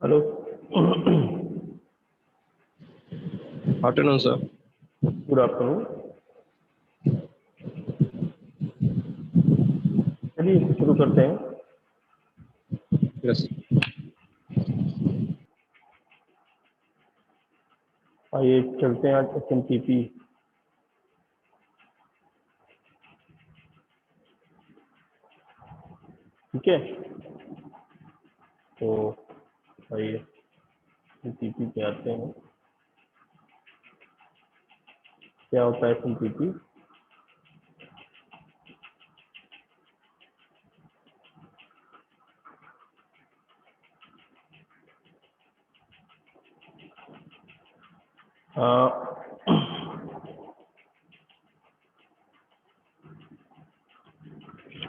Hello. Afternoon sir. Good afternoon. चलिए शुरू करते हैं। यस। आइए चलते हैं आज SMTP। ठीक है, तो आइए SMTP पे आते हैं। क्या होता है SMTP?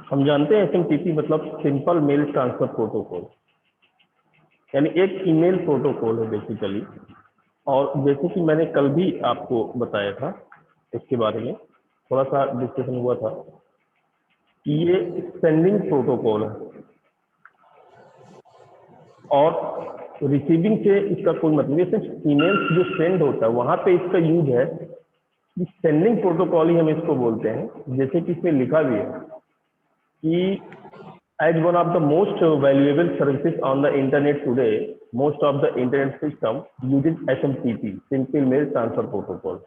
हम जानते हैं SMTP मतलब सिंपल मेल ट्रांसफर प्रोटोकॉल, यानी एक ईमेल प्रोटोकॉल है बेसिकली। और जैसे कि मैंने कल भी आपको बताया था, इसके बारे में थोड़ा सा डिस्कशन हुआ था कि ये सेंडिंग प्रोटोकॉल है और रिसीविंग से इसका कोई मतलब नहीं। सिर्फ ईमेल्स जो सेंड होता है वहां पे इसका यूज है। सेंडिंग प्रोटोकॉल ही हम इसको बोलते हैं। जैसे कि इसमें लिखा भी है कि as one of the most valuable services on the internet today, most of the internet system uses SMTP, Simple Mail Transfer Protocol।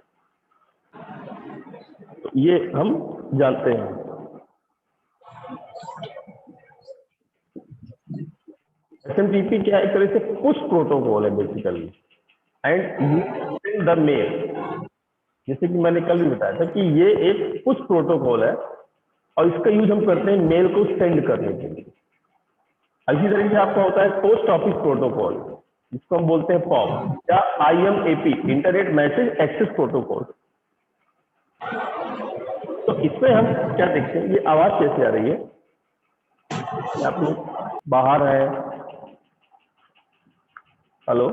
तो ये हम जानते हैं। SMTP क्या है? एक तरह से पुश प्रोटोकॉल है basically, and using the mail. जैसे कि मैंने कल भी बताया था कि ये एक पुश प्रोटोकॉल है और इसका यूज हम करते हैं मेल को सेंड करने के लिए। इसी तरह से आपका होता है पोस्ट ऑफिस प्रोटोकॉल, जिसको हम बोलते हैं पॉप, या IMAP, internet message access protocol. तो इसमें हम क्या देखते हैं, ये आवाज कैसे आ रही है? आप लोग बाहर है? Hello,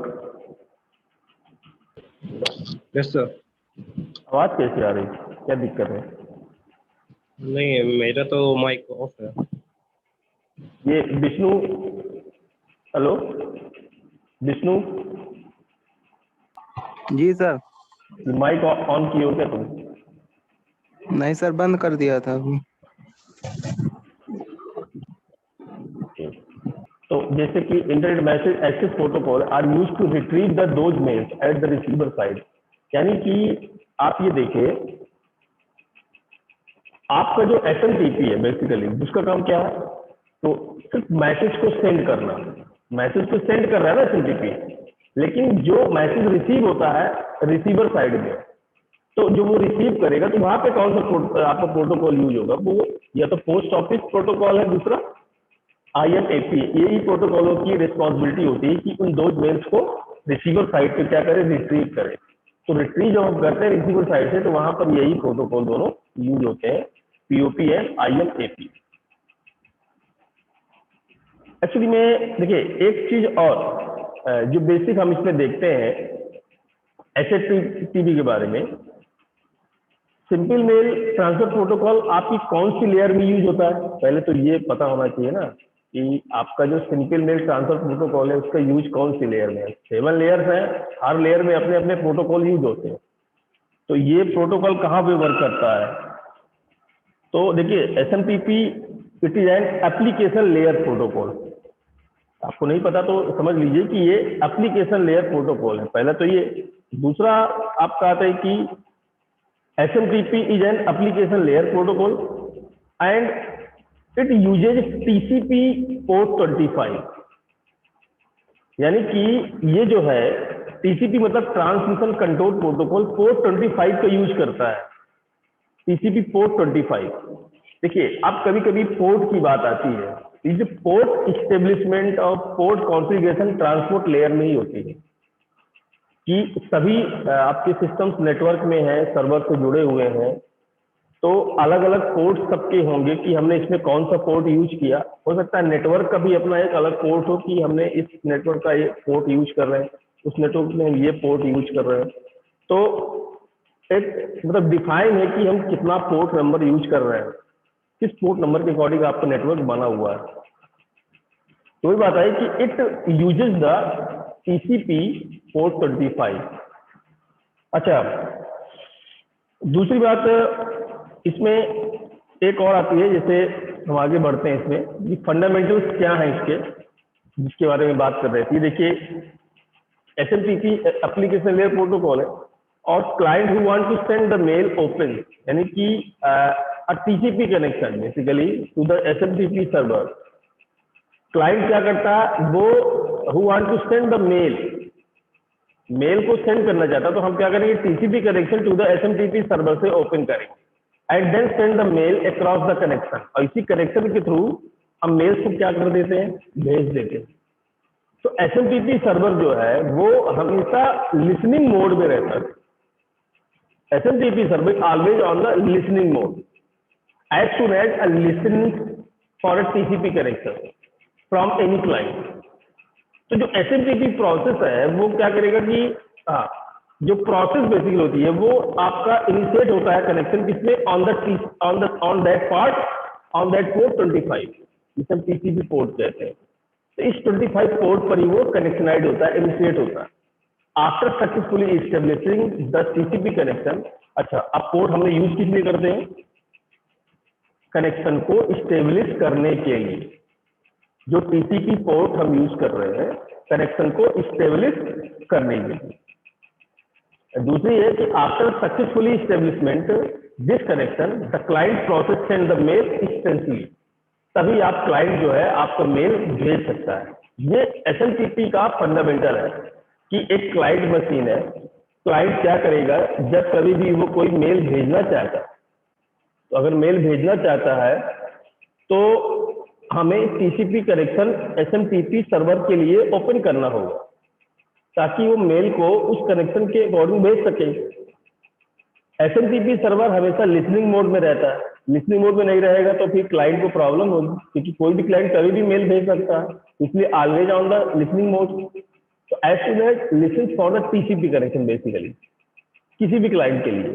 yes sir. आवाज कैसे आ रही है? क्या दिक्कत है? नहीं, मेरा तो माइक ऑफ है। ये Vishnu, hello Vishnu, ji sir. Mic on किए हो क्या तुम? नहीं सर, बंद कर दिया था अभी। तो जैसे कि internet message access protocol are use to retrieve the those mails at the receiver side. यानी कि आप ये देखिए, आपका जो SMTP है बेसिकली उसका काम क्या है? तो सिर्फ मैसेज को सेंड करना। मैसेज को सेंड कर रहा है ना SMTP, लेकिन जो मैसेज रिसीव होता है रिसीवर साइड में, तो जो वो रिसीव करेगा तो वहां पे कौन सा आपका प्रोटोकॉल यूज होगा? वो या तो पोस्ट ऑफिस प्रोटोकॉल है, दूसरा IMAP। यही प्रोटोकॉलों की रिस्पॉन्सिबिलिटी होती है कि उन दो मेल्स को रिसीवर साइड पे क्या करें, रिट्रीव करें। तो रिट्रीव जब हम करते हैं रिसीवर साइड से, तो वहां पर यही प्रोटोकॉल दोनों यूज होते हैं, POP एंड IMAP। एक्चुअली में देखिए एक चीज और जो बेसिक हम इसमें देखते हैं SMTP के बारे में। सिंपल मेल ट्रांसफर प्रोटोकॉल आपकी कौन सी लेयर में यूज होता है? पहले तो ये पता होना चाहिए ना कि आपका जो सिंपल मेल ट्रांसफर प्रोटोकॉल है उसका यूज कौन सी लेयर में है। 7 लेयर्स हैं, हर लेयर में अपने अपने प्रोटोकॉल यूज होते हैं। तो ये प्रोटोकॉल कहाँ पे वर्क करता है? तो देखिए SMTP it is an application layer protocol. आपको नहीं पता तो समझ लीजिए कि ये एप्लीकेशन लेयर प्रोटोकॉल है, पहला तो ये। दूसरा आपका आता है कि SMTP is an application layer protocol and it uses TCP port 25। यानी कि ये जो है TCP मतलब ट्रांसमिशन कंट्रोल प्रोटोकॉल, पोर्ट 25 का यूज करता है। TCP port 25। देखिए अब कभी कभी पोर्ट की बात आती है, ये जो पोर्ट इस्टेब्लिशमेंट और पोर्ट कॉन्फ़िगरेशन ट्रांसपोर्ट लेयर में ही होती है कि सभी आपके सिस्टम्स नेटवर्क में हैं, सर्वर से जुड़े हुए हैं, तो अलग अलग पोर्ट सबके होंगे कि हमने इसमें कौन सा पोर्ट यूज किया। हो सकता है नेटवर्क का भी अपना एक अलग पोर्ट हो कि हमने इस नेटवर्क का ये पोर्ट यूज कर रहे हैं, उस नेटवर्क में हम ये पोर्ट यूज कर रहे हैं। तो एक मतलब डिफाइन है कि हम कितना पोर्ट नंबर यूज कर रहे हैं, किस पोर्ट नंबर के अकॉर्डिंग आपका नेटवर्क बना हुआ है। तो वही बात है कि it uses the TCP port 25। अच्छा, दूसरी बात इसमें एक और आती है, जैसे हम आगे बढ़ते हैं इसमें, ये फंडामेंटल्स क्या हैं इसके, जिसके बारे में बात कर रहे थे। देखिए, एसएमटीपी एप्लीकेशन लेयर प्रोटोकॉल है, और client who want to send the mail open, यानी कि TCP connection basically to the SMTP server. Client क्या करता है, वो who want to send the mail को सेंड करना चाहता है, तो हम क्या करेंगे, TCP connection to the SMTP server से ओपन करेंगे and then send the mail across the connection, और इसी कनेक्शन के थ्रू हम मेल्स को क्या कर देते हैं, भेज देते हैं। तो एसएमटीपी सर्वर जो है वो हमेशा लिसनिंग मोड में रहता है। SMTP server always on the listening mode as soon as a listening for a TCP connection from any client. तो जो एसएमटीपी प्रोसेस है वो क्या करेगा कि जो प्रोसेस बेसिकली होती है वो आपका इनिशिएट होता है कनेक्शन किसमें, ऑन दैट पोर्ट 25, जिसे हम टीसीपी पोर्ट कहते हैं। तो इस 25 पोर्ट पर ही वो कनेक्शनाइड होता है, इनिशिएट होता है। After successfully establishing the TCP connection. अच्छा, अब पोर्ट हमने यूज किस लिए करते हैं, कनेक्शन को इस्टेब्लिश करने के लिए। जो टीसीपी पोर्ट हम यूज कर रहे हैं कनेक्शन को इस्टेब्लिश करने के लिए। दूसरी है कि after successfully establishment this connection the client process send the mail instantly, तभी आप क्लाइंट जो है आपको मेल भेज सकता है। ये एसएमटीपी का फंडामेंटल है कि एक क्लाइंट मशीन है, क्लाइंट क्या करेगा, जब कभी भी वो कोई मेल भेजना चाहता है, तो अगर मेल भेजना चाहता है तो हमें टीसीपी कनेक्शन एसएमटीपी सर्वर के लिए ओपन करना होगा, ताकि वो मेल को उस कनेक्शन के अकॉर्डिंग भेज सके। एसएमटीपी सर्वर हमेशा लिसनिंग मोड में रहता है, लिसनिंग मोड में नहीं रहेगा तो फिर क्लाइंट को प्रॉब्लम होगी, क्योंकि कोई भी क्लाइंट कभी भी मेल भेज सकता है, इसलिए always on the listening mode. तो as soon as listen for the TCP connection basically किसी भी क्लाइंट के लिए।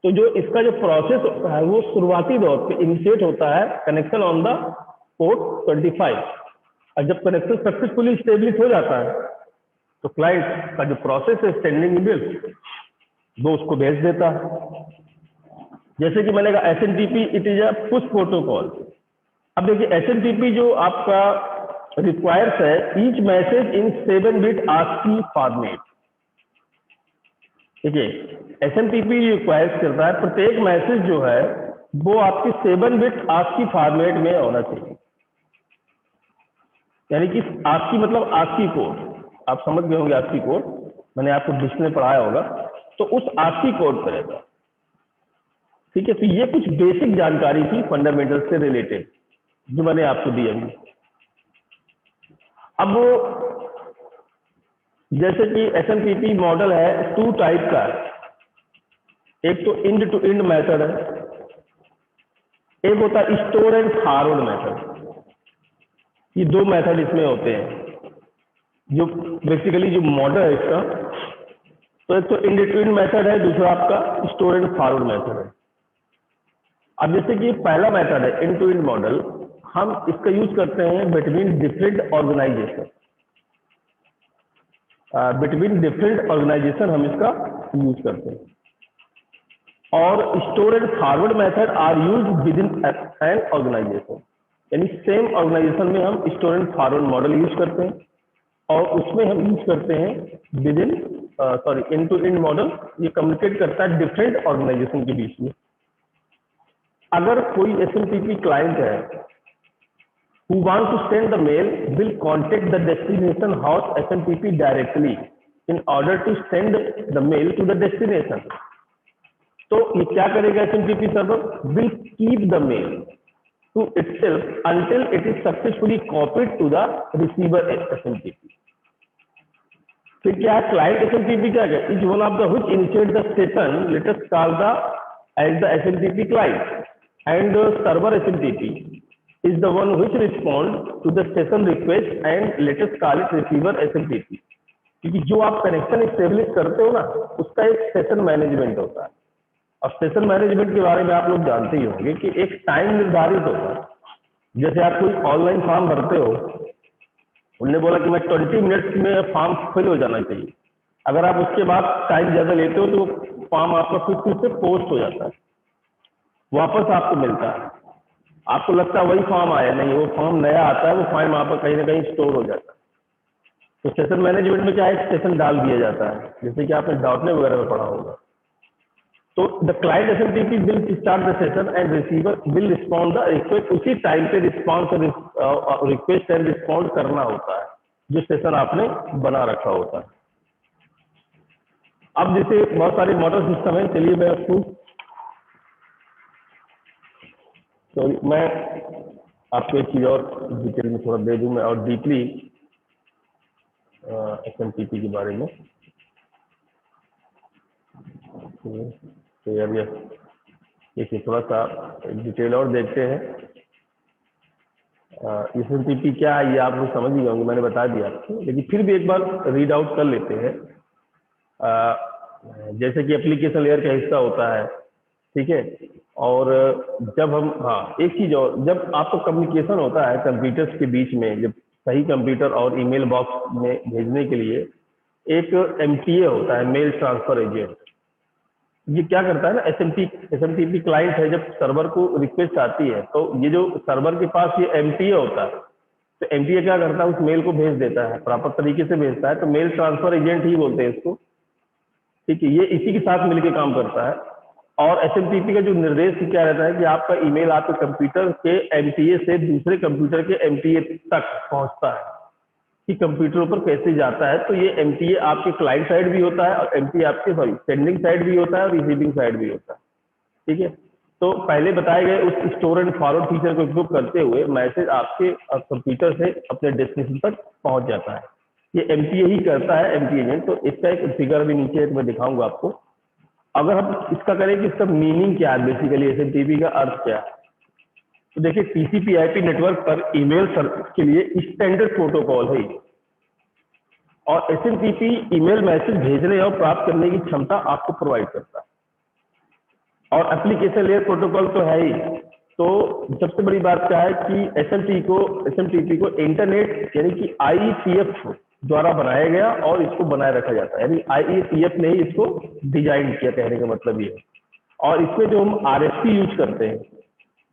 तो जो इसका जो प्रोसेस होता है वो शुरुआती दौर पे इनिशिएट होता है कनेक्शन ऑन द पोर्ट 25, और जब कनेक्शन सक्सेसफुली स्टेब्लिश हो जाता है तो क्लाइंट का जो प्रोसेस है सेंडिंग ईमेल वो उसको भेज देता है। जैसे कि मैंने कहा SMTP it is a push protocol. अब देखिए एसएमटीपी जो आपका रिक्वायर्स है each message in 7 bit ASCII format. ठीक है, एसएमटीपी रिक्वायर्स करता है प्रत्येक मैसेज जो है वो आपकी 7 बिट आस्की फॉर्मेट में होना चाहिए, यानी कि आस्की मतलब आस्की कोड, आप समझ गए होंगे आस्की कोड, मैंने आपको डिक्शनरी में पढ़ाया होगा, तो उस आस्की कोड पर रहता। ठीक है, तो ये कुछ बेसिक जानकारी थी फंडामेंटल से रिलेटेड जो मैंने आपको दी अभी। अब जैसे कि एसएमटीपी मॉडल है 2 टाइप का है, एक तो इंड टू इंड मेथड है, एक होता है स्टोर एंड फॉरवर्ड मेथड। ये 2 मेथड इसमें होते हैं जो बेसिकली जो मॉडल है इसका। तो एक तो इंड टू इंड मेथड है, दूसरा आपका स्टोर एंड फॉरवर्ड मेथड है। अब जैसे कि पहला मेथड है इंड टू इंड मॉडल, हम इसका यूज करते हैं बिटवीन डिफरेंट ऑर्गेनाइजेशन, हम इसका यूज करते हैं। और store and forward method are use within an organisation, यानी सेम ऑर्गेनाइजेशन में हम store and forward model use करते हैं, और उसमें हम यूज करते हैं within end to end model. ये कम्युनिकेट करता है डिफरेंट ऑर्गेनाइजेशन के बीच में। अगर कोई एसएमटीपी क्लाइंट है who want to send the mail will contact the destination host SMTP directly in order to send the mail to the destination. तो ये क्या करेगा SMTP server, will keep the mail to itself until it is successfully copied to the receiver SMTP. फिर क्या है, client SMTP क्या है, is one of the which initiate the session, let us call the as the SMTP client, and the server SMTP is the one which respond to the session request and let us call it receiver SMTP। क्योंकि जो आप connection establish करते हो ना उसका एक session management होता है, और सेशन मैनेजमेंट के बारे में आप लोग जानते ही होंगे कि एक टाइम निर्धारित होता है। जैसे आप कोई ऑनलाइन फॉर्म भरते हो उन्होंने बोला कि मैं 20 मिनट्स में फॉर्म फिल हो जाना चाहिए। अगर आप उसके बाद टाइम ज़्यादा लेते हो तो फॉर्म आपका फिर से पोस्ट हो जाता है, वापस आपको मिलता है। आपको लगता है वही फॉर्म आया, नहीं, वो फॉर्म नया आता है, वो फॉर्म वहाँ पर कहीं ना कहीं स्टोर हो जाता है। तो सेशन मैनेजमेंट में क्या है, सेशन डाल दिया जाता है, जैसे कि आपने डॉटनेट वगैरह में पढ़ा होगा। तो the client SMTP will start the session and receiver will respond the request. उसी टाइम पे रिस्पॉन्स रिक्वेस्ट एंड रिस्पॉन्ड करना होता है जो सेशन आपने बना रखा होता है। अब जैसे बहुत सारे मॉडल सिस्टम है, चलिए मैं उसको मैं आपको एक चीज़ और डिटेल में थोड़ा दे दूं मैं और डीपली एसएमटीपी के बारे में। तो यार देखिए थोड़ा सा डिटेल और देखते हैं। एसएमटीपी क्या है ये आप लोग समझ ही होंगे, मैंने बता दिया आपको, लेकिन फिर भी एक बार रीड आउट कर लेते हैं। जैसे कि एप्लीकेशन लेयर का हिस्सा होता है, ठीक है। और जब हम, हाँ एक चीज़ और, जब आपको कम्युनिकेशन होता है कंप्यूटर्स के बीच में, जब सही कंप्यूटर और ईमेल बॉक्स में भेजने के लिए एक एमटीए होता है, मेल ट्रांसफर एजेंट। ये क्या करता है ना, एसएमटीपी क्लाइंट है, जब सर्वर को रिक्वेस्ट आती है तो ये जो सर्वर के पास ये एमटीए होता है, तो एमटीए क्या करता है, उस मेल को भेज देता है, प्रॉपर तरीके से भेजता है, तो मेल ट्रांसफर एजेंट ही बोलते हैं इसको, ठीक है। ये इसी के साथ मिलकर काम करता है। और एसएमटीपी का जो निर्देश क्या रहता है कि आपका ईमेल आपके कंप्यूटर के एमटीए से दूसरे कंप्यूटर के एमटीए तक पहुंचता है कि कंप्यूटरों पर कैसे जाता है। तो ये एमटीए आपके क्लाइंट साइड भी होता है और एमटीए आपके सेंडिंग साइड भी होता है और रिसीविंग साइड भी होता है, ठीक है। तो पहले बताए गए उस स्टोर एंड फॉरवर्ड फीचर को उपयोग करते हुए मैसेज आपके कंप्यूटर से अपने डेस्टिनेशन तक पहुंच जाता है। ये एमटीए ही करता है, एमटीए एजेंट। तो इसका एक फिगर भी नीचे है, मैं दिखाऊंगा आपको। अगर हम इसका करें कि इसका मीनिंग क्या है, बेसिकली एसएमटीपी का अर्थ क्या है, तो देखिए टीसीपी आईपी नेटवर्क पर ईमेल सर्विस के लिए स्टैंडर्ड प्रोटोकॉल है और एसएमटीपी ईमेल मैसेज भेजने और प्राप्त करने की क्षमता आपको प्रोवाइड करता है। और एप्लीकेशन लेयर प्रोटोकॉल तो है ही। तो सबसे बड़ी बात क्या है कि एसएमटीपी को इंटरनेट यानी कि आईईटीएफ द्वारा बनाया गया और इसको बनाए रखा जाता है, यानी आईईटीएफ ने ही इसको डिजाइन किया, कहने का मतलब ये है। और इसमें जो हम आरएफसी यूज करते हैं,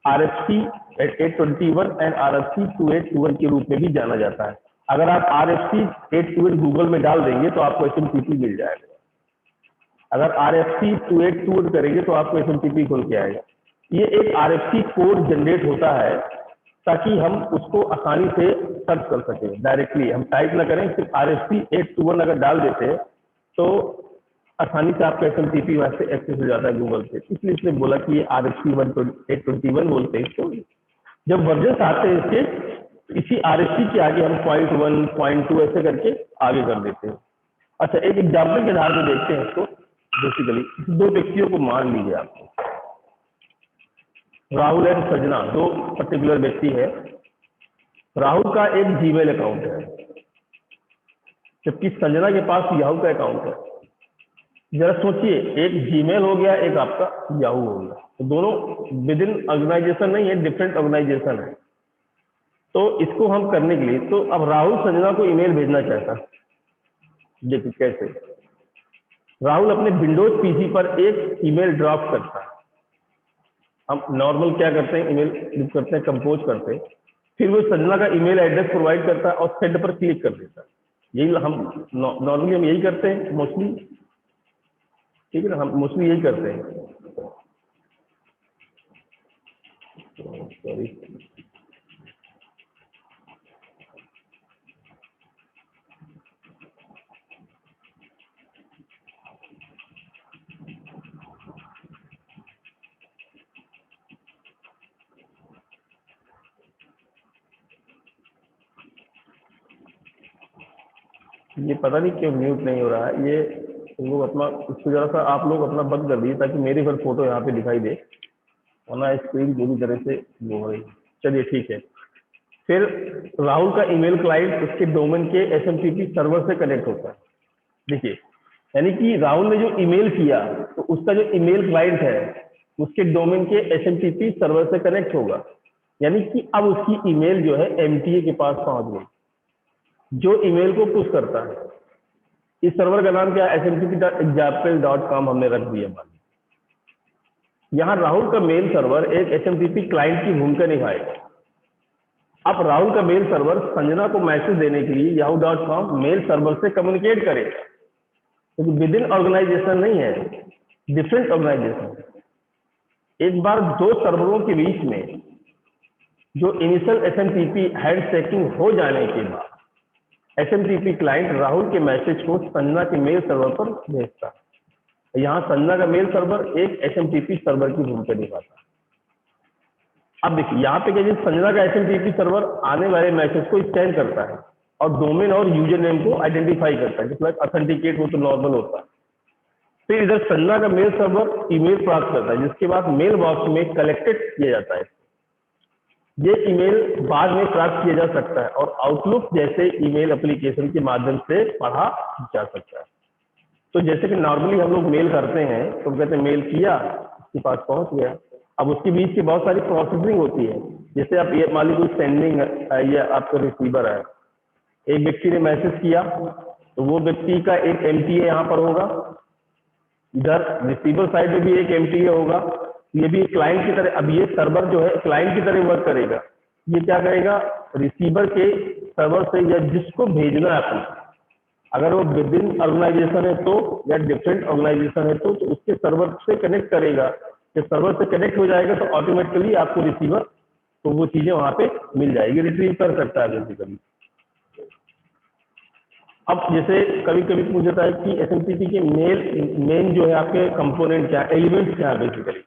आरएफसी 821 एंड आरएफसी 2821 के रूप में भी जाना जाता है। अगर आप आरएफसी 821 गूगल में डाल देंगे तो आपको एसएमटीपी मिल जाएगा। अगर आरएफसी 2821 करेंगे तो आपको एसएमटीपी खुल के आएगा। ये एक आरएफसी कोड जनरेट होता है ताकि हम उसको आसानी से सर्च कर सकें, डायरेक्टली हम टाइप ना करें, सिर्फ आरएफसी 821 अगर डाल देते हैं तो आसानी से आपका एसएमटीपी वहां से एक्सेस हो जाता है गूगल से। इसलिए इसने बोला कि ये आरएफसी 821 बोलते हैं इसको। जब वर्जन आते हैं इसके, इसी आरएफसी के आगे हम 0.1 0.2 ऐसे करके आगे कर देते हैं। अच्छा, एक एग्जाम्पल के आधार पर देखते हैं इसको। बेसिकली दो व्यक्तियों को मान लीजिए आप, राहुल एंड सजना, दो पर्टिकुलर व्यक्ति है। राहुल का एक जीमेल अकाउंट है जबकि संजना के पास याहू का अकाउंट है। जरा सोचिए, एक जीमेल हो गया, एक आपका याहू हो गया, तो दोनों विद इन ऑर्गेनाइजेशन नहीं है, डिफरेंट ऑर्गेनाइजेशन है। तो इसको हम करने के लिए, तो अब राहुल संजना को ईमेल भेजना चाहता है। देखिए कैसे, राहुल अपने विंडोज पीसी पर एक ईमेल ड्राफ्ट करता है। हम नॉर्मल क्या करते हैं, ईमेल करते हैं, कंपोज करते हैं, फिर वो संजना का ईमेल एड्रेस प्रोवाइड करता है और सेंड पर क्लिक कर देता है। यही हम नॉर्मली हम यही करते हैं मोस्टली, ठीक है ना, हम मोस्टली यही करते हैं। सॉरी, ये पता नहीं क्यों म्यूट नहीं हो रहा है। ये लोग अपना, इसको जरा सा आप लोग अपना बंद कर दीजिए ताकि मेरी फिर फोटो यहाँ पे दिखाई दे, वरना स्क्रीन पूरी तरह से वो हो रही। चलिए ठीक है। फिर राहुल का ईमेल क्लाइंट उसके डोमेन के एसएमटीपी सर्वर से कनेक्ट होता है। देखिए, यानी कि राहुल ने जो ईमेल किया तो उसका जो ईमेल क्लाइंट है उसके डोमेन के एसएमटीपी सर्वर से कनेक्ट होगा, यानी कि अब उसकी ईमेल जो है एमटीए के पास पहुंच गई। जो ईमेल को पुश करता है। इस सर्वर का नाम क्या है? smtp.example.com हमने रख दिया। यहाँ राहुल का मेल सर्वर एक एचएमटीपी क्लाइंट की भूमिका निभाएगा। अब राहुल का मेल सर्वर संजना को मैसेज देने के लिए yahoo.com मेल सर्वर से कम्युनिकेट करेगा, क्योंकि विद इन ऑर्गेनाइजेशन नहीं है, डिफरेंट ऑर्गेनाइजेशन। एक बार दो सर्वरों के बीच में जो इनिशियल एसएमटीपी हैंडशेकिंग हो जाने के बाद एसएमटीपी क्लाइंट राहुल के मैसेज को संजना के मेल सर्वर पर भेजता है। यहाँ संजना का मेल सर्वर एक एसएमटीपी सर्वर की भूमिका निभाता है। अब देखिए यहाँ पे क्या, संजना का एसएमटीपी सर्वर आने वाले मैसेज को स्कैन करता है और डोमेन और यूजर नेम को आइडेंटिफाई करता है, जिसमें ऑथेंटिकेट हो तो नॉर्मल होता है। फिर इधर संजना का मेल सर्वर ईमेल प्राप्त करता है, जिसके बाद मेल बॉक्स में कलेक्टेड किया जाता है। ये ईमेल बाद में प्राप्त किया जा सकता है और आउटलुक जैसे ईमेल एप्लीकेशन के माध्यम से पढ़ा जा सकता है। तो जैसे कि नॉर्मली हम लोग मेल करते हैं तो कहते हैं मेल किया, उसके पास पहुंच गया। अब उसके बीच की बहुत सारी प्रोसेसिंग होती है। जैसे आप ये मान लीजिए कोई सेंडिंग है या आपका रिसीवर है, एक व्यक्ति ने मैसेज किया तो वो व्यक्ति का एक एमटीए यहाँ पर होगा, इधर रिसीवर साइड में भी एक एमटीए होगा। ये भी क्लाइंट की तरह, अब ये सर्वर जो है क्लाइंट की तरह वर्क करेगा। ये क्या करेगा, रिसीवर के सर्वर से या जिसको भेजना है आपको, अगर वो विद इन ऑर्गेनाइजेशन है तो या डिफरेंट ऑर्गेनाइजेशन है तो उसके सर्वर से कनेक्ट करेगा। जब सर्वर से कनेक्ट हो जाएगा तो ऑटोमेटिकली आपको रिसीवर तो वो चीजें वहां पे मिल जाएगी, रिट्रीव कर सकता है बेसिकली। अब जैसे कभी कभी पूछ जाता है कि एसएमटीपी के मेन जो है आपके कंपोनेंट क्या, एलिमेंट्स क्या है बेसिकली।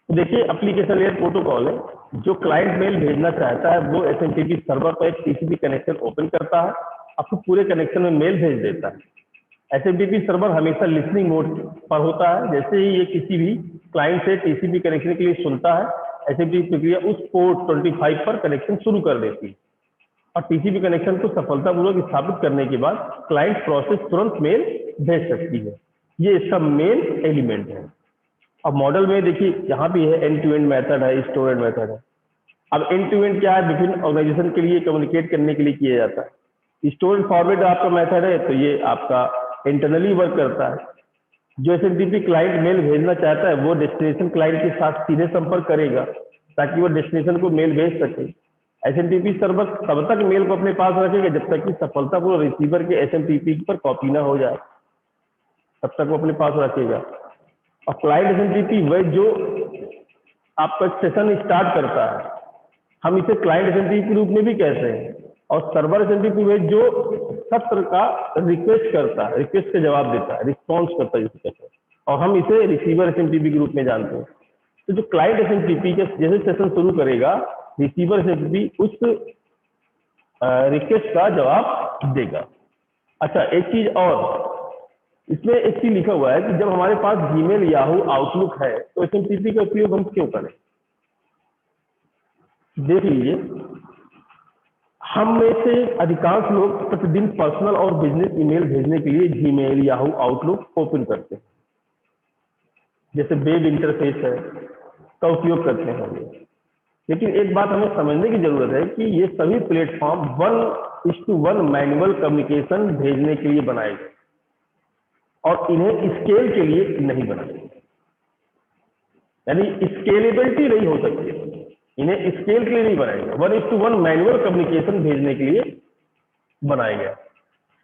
तो देखिए एप्लीकेशन लेयर प्रोटोकॉल है, जो क्लाइंट मेल भेजना चाहता है वो एसएमटीपी सर्वर पर एक टीसीपी कनेक्शन ओपन करता है, आपको पूरे कनेक्शन में मेल भेज देता है। एसएमटीपी सर्वर हमेशा लिसनिंग मोड पर होता है। जैसे ही ये किसी भी क्लाइंट से टीसीपी कनेक्शन के लिए सुनता है, एसएमटीपी प्रक्रिया उस पोर्ट 25 पर कनेक्शन शुरू कर देती है और टीसीपी कनेक्शन को सफलतापूर्वक स्थापित करने के बाद क्लाइंट प्रोसेस तुरंत मेल भेज सकती है। ये इसका मेन एलिमेंट है। अब मॉडल में देखिए यहाँ भी है एंड टू एंड मेथड है, स्टोर एंड मेथड है। अब एंड टू एंड क्या है, विभिन्न ऑर्गेनाइजेशन के लिए कम्युनिकेट करने के लिए किया जाता है। स्टोर एंड फॉरवर्ड आपका मेथड है तो ये आपका इंटरनली वर्क करता है। जो एसएमटीपी क्लाइंट मेल भेजना चाहता है वो डेस्टिनेशन क्लाइंट के साथ सीधे संपर्क करेगा ताकि वो डेस्टिनेशन को मेल भेज सके। एसएमटीपी सर्वर तब तक मेल को अपने पास रखेगा जब तक कि सफलतापूर्वक रिसीवर के एसएमटीपी पर कॉपी ना हो जाए, तब तक वो अपने पास रखेगा। और क्लाइंट एसएमटीपी वह जो आपका सेशन स्टार्ट करता है, हम इसे क्लाइंट एसएमटीपी के रूप में भी कहते हैं। और सर्वर एसएमटीपी वह जो सत्र का रिक्वेस्ट करता है, रिक्वेस्ट का जवाब देता है, रिस्पॉन्स करता है जिसे कहते हैं, और हम इसे रिसीवर एसएमटीपी के रूप में जानते हैं। तो जो क्लाइंट एसएमटीपी के जैसे सेशन शुरू करेगा, रिसीवर एसएमटीपी उस रिक्वेस्ट का जवाब देगा। अच्छा, एक चीज और इसमें एक चीज लिखा हुआ है कि जब हमारे पास जीमेल, याहू, आउटलुक है तो एसएमटीपी का उपयोग हम क्यों करें। देख लीजिए, हम में से अधिकांश लोग प्रतिदिन पर्सनल और बिजनेस ईमेल भेजने के लिए जीमेल, याहू, आउटलुक ओपन करते हैं। जैसे वेब इंटरफेस है का उपयोग करते हैं। लेकिन एक बात हमें समझने की जरूरत है कि ये सभी प्लेटफॉर्म 1:1 मैनुअल कम्युनिकेशन भेजने के लिए बनाए गए और इन्हें स्केल के लिए नहीं बनाए गए। यानी स्केलेबिलिटी नहीं हो सकती, इन्हें स्केल के लिए नहीं बनाया गया। 1:1 मैनुअल कम्युनिकेशन भेजने के लिए बनाया गया।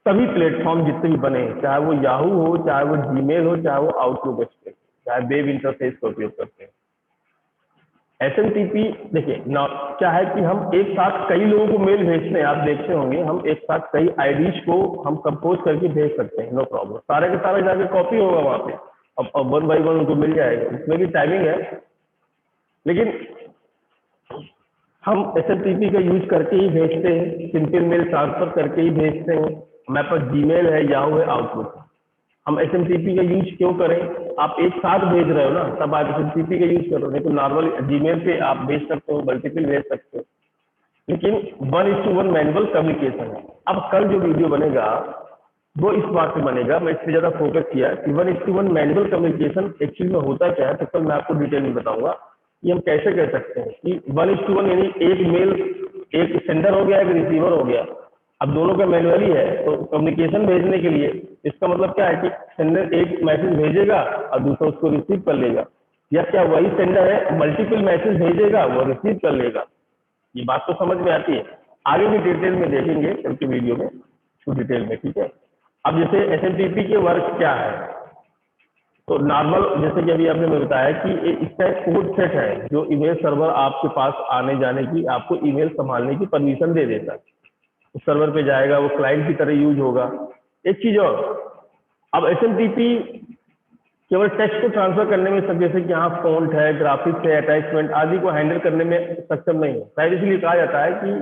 सभी प्लेटफॉर्म जितने भी बने, चाहे वो याहू हो, चाहे वो जीमेल हो, चाहे वो आउटलुक एक्सप्रेस, चाहे वेब इंटरफेस का उपयोग करते हैं। एसएमटीपी देखिए क्या है कि हम एक साथ कई लोगों को मेल भेजते हैं। आप देखते होंगे हम एक साथ कई आईडीज को हम कंपोज करके भेज सकते हैं, नो प्रॉब्लम। सारे के सारे जाके कॉपी होगा वहां पे, अब 1 बाई 1 उनको मिल जाएगा। इसमें भी टाइमिंग है, लेकिन हम एसएमटीपी का यूज करके ही भेजते हैं, सिंपल मेल ट्रांसफर करके ही भेजते हैं। हमारे पास जीमेल है, याहू है, आउटलुक। हम एसएमटीपी का यूज क्यों करें, आप एक साथ भेज रहे हो ना, तब आप एसएमटीपी का यूज करो। नहीं तो नॉर्मल जीमेल पे आप भेज सकते हो, मल्टीपल भेज सकते हो। लेकिन 1:1 मैनुअल कम्युनिकेशन है। अब कल जो वीडियो बनेगा वो इस बात पे बनेगा, मैं इस पर ज्यादा फोकस किया कि 1:1 मैनुअल कम्युनिकेशन एक्चुअली में होता क्या है, तो कल मैं आपको डिटेल में बताऊंगा कि हम कैसे कह सकते हैं कि 1:1 यानी एक मेल, एक सेंडर हो गया, एक रिसीवर हो गया। अब दोनों का मैनुअली है, तो कम्युनिकेशन भेजने के लिए इसका मतलब क्या है कि सेंडर एक मैसेज भेजेगा और दूसरा उसको रिसीव कर लेगा, या क्या वही सेंडर है मल्टीपल मैसेज भेजेगा वो रिसीव कर लेगा। ये बात तो समझ में आती है, आगे भी डिटेल में देखेंगे कल की वीडियो में टू डिटेल में, ठीक है। अब जैसे एसएमटीपी के वर्क क्या है, तो नॉर्मल जैसे कि अभी आपने मुझे बताया कि इसका एक कोड सेट है जो ईमेल सर्वर आपके पास आने जाने की, आपको ईमेल संभालने की परमिशन दे देता है। उस सर्वर पे जाएगा, वो क्लाइंट की तरह यूज होगा। एक चीज और, अब एसएमटीपी केवल टेक्स्ट को ट्रांसफर करने में सब, जैसे कि यहाँ फॉन्ट है, ग्राफिक्स है, अटैचमेंट आदि को हैंडल करने में सक्षम नहीं है। शायद इसलिए कहा जाता है कि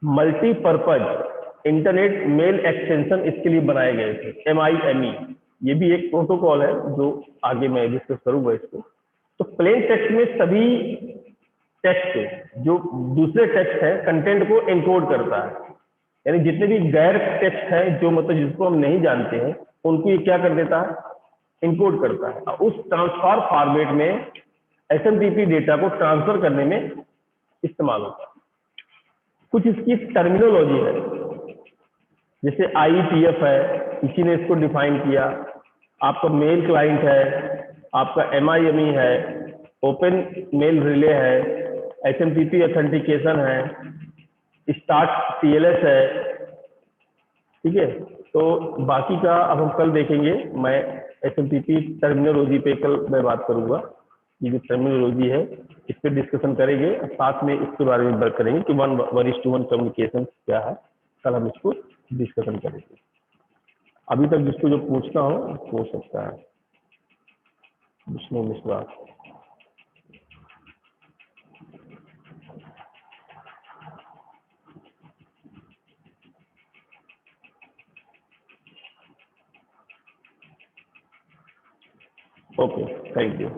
मल्टीपर्पज इंटरनेट मेल एक्सटेंशन इसके लिए बनाए गए थे, MIME। ये भी एक प्रोटोकॉल है जो आगे मैं डिस्कस करूंगा इसको। तो प्लेन टेक्स्ट में सभी टेक्स्ट जो दूसरे टेक्स्ट है कंटेंट को एनकोड करता है, यानी जितने भी गैर टेक्स्ट हैं जो मतलब जिसको हम नहीं जानते हैं उनको ये क्या कर देता है, इनकोड करता है। और उस ट्रांसफर फॉर्मेट में एसएमटीपी डेटा को ट्रांसफर करने में इस्तेमाल होता है। कुछ इसकी टर्मिनोलॉजी है, जैसे IETF है, इसी ने इसको डिफाइन किया। आपका मेल क्लाइंट है, आपका MIME है, ओपन मेल रिले है, एसएमटीपी ऑथेंटिकेशन है, स्टार्ट TLS है, ठीक है। तो बाकी का अब हम कल देखेंगे, मैं एसएमटीपी टर्मिनोलॉजी पे कल मैं बात करूंगा। ये जो टर्मिनोलॉजी है इस पे डिस्कशन करेंगे, साथ में इसके बारे में बात करेंगे कि 1:1 कम्युनिकेशन क्या है। कल हम इसको डिस्कशन करेंगे। अभी तक जिसको जो पूछना हो पूछ सकता है। Vishnu Mishra. Okay, thank you.